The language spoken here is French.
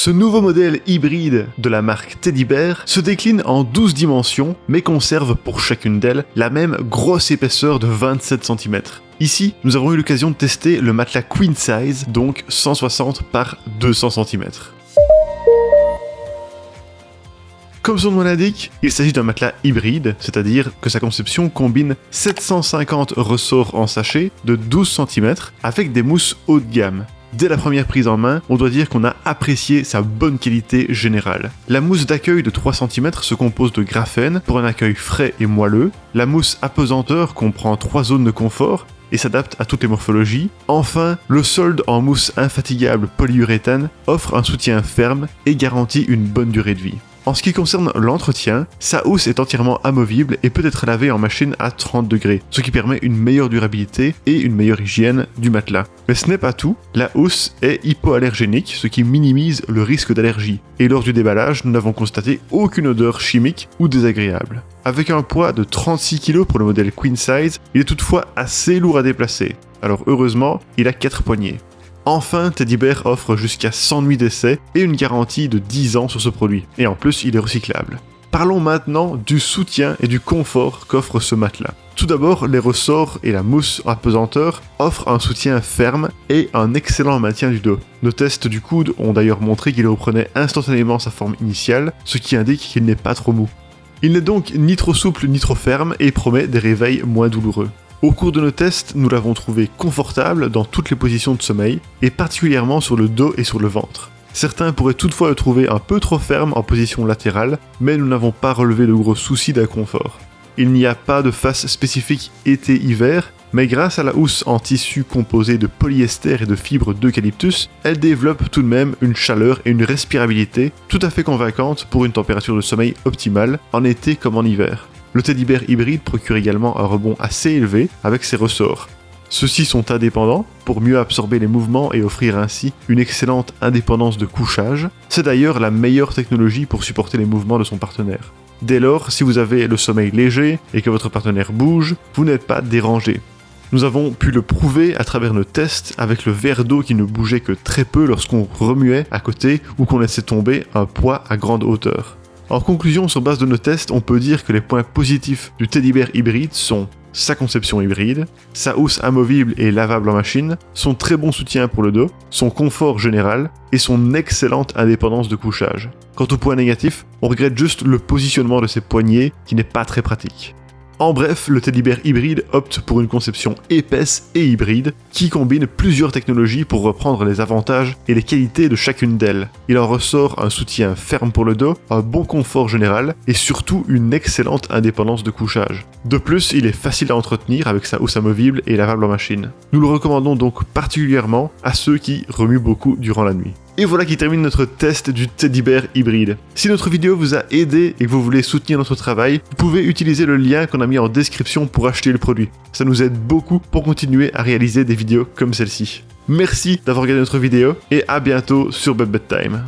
Ce nouveau modèle hybride de la marque Teddy Bear se décline en 12 dimensions, mais conserve pour chacune d'elles la même grosse épaisseur de 27 cm. Ici, nous avons eu l'occasion de tester le matelas Queen Size, donc 160 par 200 cm. Comme son nom l'indique, il s'agit d'un matelas hybride, c'est-à-dire que sa conception combine 750 ressorts en sachet de 12 cm avec des mousses haut de gamme. Dès la première prise en main, on doit dire qu'on a apprécié sa bonne qualité générale. La mousse d'accueil de 3 cm se compose de graphène pour un accueil frais et moelleux. La mousse apesanteur comprend 3 zones de confort et s'adapte à toutes les morphologies. Enfin, le solde en mousse infatigable polyuréthane offre un soutien ferme et garantit une bonne durée de vie. En ce qui concerne l'entretien, sa housse est entièrement amovible et peut être lavée en machine à 30 degrés, ce qui permet une meilleure durabilité et une meilleure hygiène du matelas. Mais ce n'est pas tout, la housse est hypoallergénique, ce qui minimise le risque d'allergie. Et lors du déballage, nous n'avons constaté aucune odeur chimique ou désagréable. Avec un poids de 36 kg pour le modèle Queen Size, il est toutefois assez lourd à déplacer. Alors heureusement, il a 4 poignées. Enfin, Teddy Bear offre jusqu'à 100 nuits d'essai et une garantie de 10 ans sur ce produit. Et en plus, il est recyclable. Parlons maintenant du soutien et du confort qu'offre ce matelas. Tout d'abord, les ressorts et la mousse apesanteur offrent un soutien ferme et un excellent maintien du dos. Nos tests du coude ont d'ailleurs montré qu'il reprenait instantanément sa forme initiale, ce qui indique qu'il n'est pas trop mou. Il n'est donc ni trop souple ni trop ferme et promet des réveils moins douloureux. Au cours de nos tests, nous l'avons trouvé confortable dans toutes les positions de sommeil, et particulièrement sur le dos et sur le ventre. Certains pourraient toutefois le trouver un peu trop ferme en position latérale, mais nous n'avons pas relevé de gros soucis d'inconfort. Il n'y a pas de face spécifique été-hiver, mais grâce à la housse en tissu composé de polyester et de fibres d'eucalyptus, elle développe tout de même une chaleur et une respirabilité tout à fait convaincantes pour une température de sommeil optimale, en été comme en hiver. Le Teddy Bear hybride procure également un rebond assez élevé avec ses ressorts. Ceux-ci sont indépendants pour mieux absorber les mouvements et offrir ainsi une excellente indépendance de couchage. C'est d'ailleurs la meilleure technologie pour supporter les mouvements de son partenaire. Dès lors, si vous avez le sommeil léger et que votre partenaire bouge, vous n'êtes pas dérangé. Nous avons pu le prouver à travers nos tests avec le verre d'eau qui ne bougeait que très peu lorsqu'on remuait à côté ou qu'on laissait tomber un poids à grande hauteur. En conclusion, sur base de nos tests, on peut dire que les points positifs du Teddy Bear hybride sont sa conception hybride, sa housse amovible et lavable en machine, son très bon soutien pour le dos, son confort général et son excellente indépendance de couchage. Quant aux points négatifs, on regrette juste le positionnement de ses poignets qui n'est pas très pratique. En bref, le Teddy Bear hybride opte pour une conception épaisse et hybride qui combine plusieurs technologies pour reprendre les avantages et les qualités de chacune d'elles. Il en ressort un soutien ferme pour le dos, un bon confort général et surtout une excellente indépendance de couchage. De plus, il est facile à entretenir avec sa housse amovible et lavable en machine. Nous le recommandons donc particulièrement à ceux qui remuent beaucoup durant la nuit. Et voilà qui termine notre test du Teddy Bear hybride. Si notre vidéo vous a aidé et que vous voulez soutenir notre travail, vous pouvez utiliser le lien qu'on a mis en description pour acheter le produit. Ça nous aide beaucoup pour continuer à réaliser des vidéos comme celle-ci. Merci d'avoir regardé notre vidéo et à bientôt sur Bedtime.